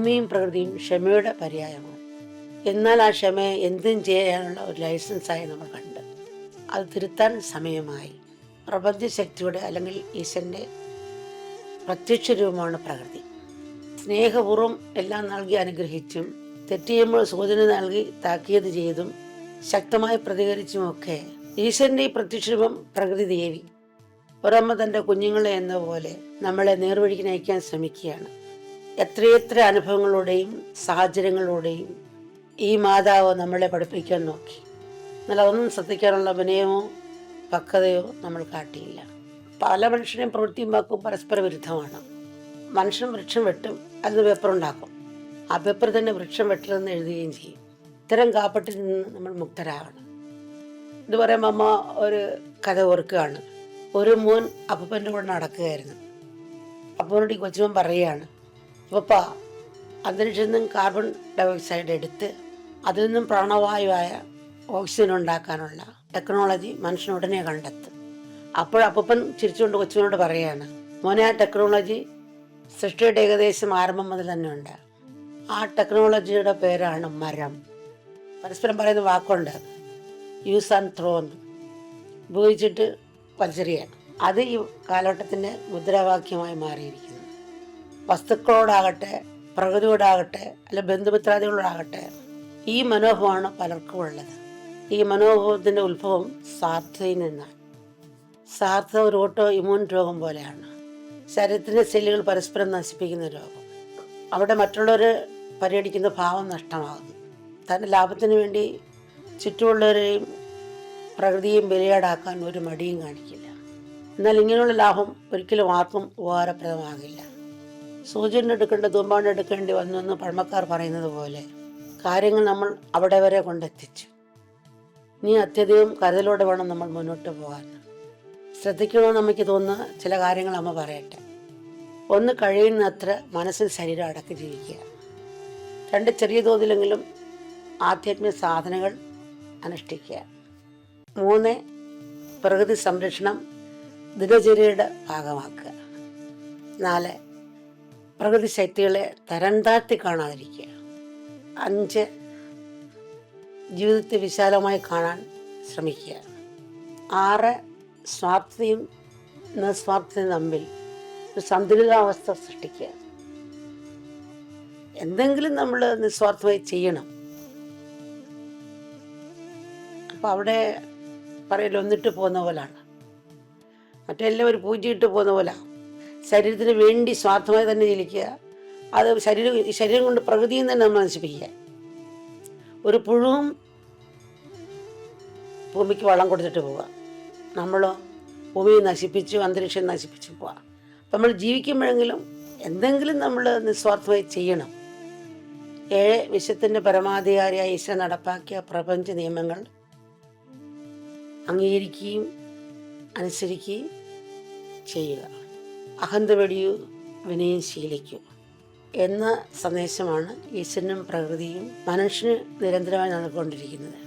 ഭൂമിയും പ്രകൃതിയും ക്ഷമയുടെ പര്യായമാണ്. എന്നാൽ ആ ക്ഷമയെ എന്തും ചെയ്യാനുള്ള ഒരു ലൈസൻസായി നമ്മൾ കണ്ട് അത് തിരുത്താൻ സമയമായി. പ്രപഞ്ചശക്തിയുടെ അല്ലെങ്കിൽ ഈശ്വരൻ്റെ പ്രത്യക്ഷ രൂപമാണ് പ്രകൃതി. സ്നേഹപൂർവ്വം എല്ലാം നൽകി അനുഗ്രഹിച്ചും തെറ്റിയുമ്പോൾ സൂചന നൽകി താക്കീത് ചെയ്തും ശക്തമായി പ്രതികരിച്ചുമൊക്കെ ഈശ്വരൻ്റെ ഈ പ്രത്യക്ഷ രൂപം പ്രകൃതി ദേവി ഒരമ്മ തൻ്റെ കുഞ്ഞുങ്ങളെ എന്ന പോലെ നമ്മളെ നേർവഴിക്ക് നയിക്കാൻ ശ്രമിക്കുകയാണ്. എത്രയെത്ര അനുഭവങ്ങളിലൂടെയും സാഹചര്യങ്ങളിലൂടെയും ഈ മാതാവ് നമ്മളെ പഠിപ്പിക്കാൻ നോക്കി. എന്നാൽ അതൊന്നും ശ്രദ്ധിക്കാനുള്ള വിനയമോ പക്വതയോ നമ്മൾ കാട്ടിയില്ല. പല മനുഷ്യരെയും പ്രവൃത്തിയും വാക്കും പരസ്പര വിരുദ്ധമാണ്. മനുഷ്യൻ വൃക്ഷം വെട്ടും, അതിന് പേപ്പറുണ്ടാക്കും. ആ പേപ്പർ തന്നെ വൃക്ഷം വെട്ടലെന്ന് എഴുതുകയും ചെയ്യും. ഇത്തരം കാപ്പട്ടിൽ നിന്ന് നമ്മൾ മുക്തരാകണം. ഇത് പറയുമ്പോൾ അമ്മ ഒരു കഥ ഓർക്കുകയാണ്. ഒരു മോൻ അപ്പൂപ്പൻ്റെ കൂടെ നടക്കുകയായിരുന്നു. അപ്പൂനോട് ഈ കൊച്ചുമോൻ പറയുകയാണ്, അപ്പൂപ്പ, അന്തരീക്ഷത്തിൽ നിന്നും കാർബൺ ഡയോക്സൈഡ് എടുത്ത് അതിൽ നിന്നും പ്രാണവായുവായ ഓക്സിജൻ ഉണ്ടാക്കാനുള്ള ടെക്നോളജി മനുഷ്യനുടനെ കണ്ടെത്തും. അപ്പോൾ അപ്പൂപ്പൻ ചിരിച്ചുകൊണ്ട് കൊച്ചുവിനോട് പറയുകയാണ്, മോനെ, ആ ടെക്നോളജി സൃഷ്ടിയുടെ ഏകദേശം ആരംഭം മുതൽ തന്നെ ഉണ്ട്. ആ ടെക്നോളജിയുടെ പേരാണ് മരം. പരസ്പരം പറയുന്ന വാക്കുണ്ട്, യൂസ് ആൻഡ് ത്രോ എന്ന്, ഉപയോഗിച്ചിട്ട് വലിച്ചെറിയാണ്. അത് ഈ കാലഘട്ടത്തിൻ്റെ മുദ്രാവാക്യമായി മാറിയിരിക്കുന്നു. വസ്തുക്കളോടാകട്ടെ, പ്രകൃതിയോടാകട്ടെ, അല്ല ബന്ധുമിത്രാദികളോടാകട്ടെ, ഈ മനോഭാവമാണ് പലർക്കും ഉള്ളത്. ഈ മനോഭാവത്തിൻ്റെ ഉത്ഭവം സ്വാർത്ഥതയിൽ നിന്നാണ്. സ്വാർത്ഥത ഒരു ഓട്ടോ ഇമ്യൂൺ രോഗം പോലെയാണ്. ശരീരത്തിൻ്റെ സെല്ലുകൾ പരസ്പരം നശിപ്പിക്കുന്ന രോഗം. അവിടെ മറ്റുള്ളവർ പരിഗണിക്കുന്ന ഭാവം നഷ്ടമാകുന്നു. തൻ്റെ ലാഭത്തിന് വേണ്ടി ചുറ്റുമുള്ളവരെയും പ്രകൃതിയെയും ബലിയാടാക്കാൻ ഒരു മടിയും കാണിക്കില്ല. എന്നാൽ ഇങ്ങനെയുള്ള ലാഭം ഒരിക്കലും ആർക്കും ഉപകാരപ്രദമാകില്ല. സൂചന എടുക്കേണ്ട തൂമ്പാണ്ട് എടുക്കേണ്ടി വന്നു എന്ന് പഴമക്കാർ പറയുന്നത് പോലെ കാര്യങ്ങൾ നമ്മൾ അവിടെ വരെ കൊണ്ടെത്തിച്ചു. ഇനി അത്യധികം കരുതലോടെ വേണം നമ്മൾ മുന്നോട്ട് പോകാൻ. ശ്രദ്ധിക്കണമെന്ന് നമുക്ക് തോന്നുന്ന ചില കാര്യങ്ങൾ അമ്മ പറയട്ടെ. ഒന്ന്, കഴിയുന്നത്ര മനസ്സിൽ ശരീരം അടക്കി ജീവിക്കുക. 2, ചെറിയ തോതിലെങ്കിലും ആധ്യാത്മിക സാധനകൾ അനുഷ്ഠിക്കുക. 3, പ്രകൃതി സംരക്ഷണം ദിനചര്യയുടെ ഭാഗമാക്കുക. 4, പ്രകൃതി ശക്തികളെ തരം താഴ്ത്തി കാണാതിരിക്കുക. 5, ജീവിതത്തെ വിശാലമായി കാണാൻ ശ്രമിക്കുക. 6, സ്വാർത്ഥതയും നിസ്വാർത്ഥതയും തമ്മിൽ ഒരു സന്തുലിതാവസ്ഥ സൃഷ്ടിക്കുക. എന്തെങ്കിലും നമ്മൾ നിസ്വാർത്ഥമായി ചെയ്യണം. അപ്പോൾ അവിടെ പറയല്ലോ, ഒന്നിട്ട് പോകുന്ന പോലാണ്. മറ്റെല്ലാം ഒരു പൂജയിട്ട് പോകുന്ന പോലെ. ശരീരത്തിന് വേണ്ടി സ്വാർത്ഥമായി തന്നെ ചലിക്കുക. അത് ശരീരം കൊണ്ട് പ്രകൃതിയും തന്നെ നമ്മൾ നശിപ്പിക്കുക. ഒരു പുഴുവും ഭൂമിക്ക് വളം കൊടുത്തിട്ട് പോവുക. നമ്മളോ ഭൂമിയെ നശിപ്പിച്ചു, അന്തരീക്ഷം നശിപ്പിച്ചു പോവുക. അപ്പം നമ്മൾ ജീവിക്കുമ്പോഴെങ്കിലും എന്തെങ്കിലും നമ്മൾ നിസ്വാർത്ഥമായി ചെയ്യണം. 7, വിശ്വത്തിൻ്റെ പരമാധികാരിയായ ഈശ്വരൻ നടപ്പാക്കിയ പ്രപഞ്ച നിയമങ്ങൾ അംഗീകരിക്കുകയും അനുസരിക്കുകയും ചെയ്യുക. അഹന്ത വെടിയു, വിനയം ശീലിക്കൂ എന്ന സന്ദേശമാണ് ഈശ്വരനും പ്രകൃതിയും മനുഷ്യന് നിരന്തരമായി നൽകിക്കൊണ്ടിരിക്കുന്നത്.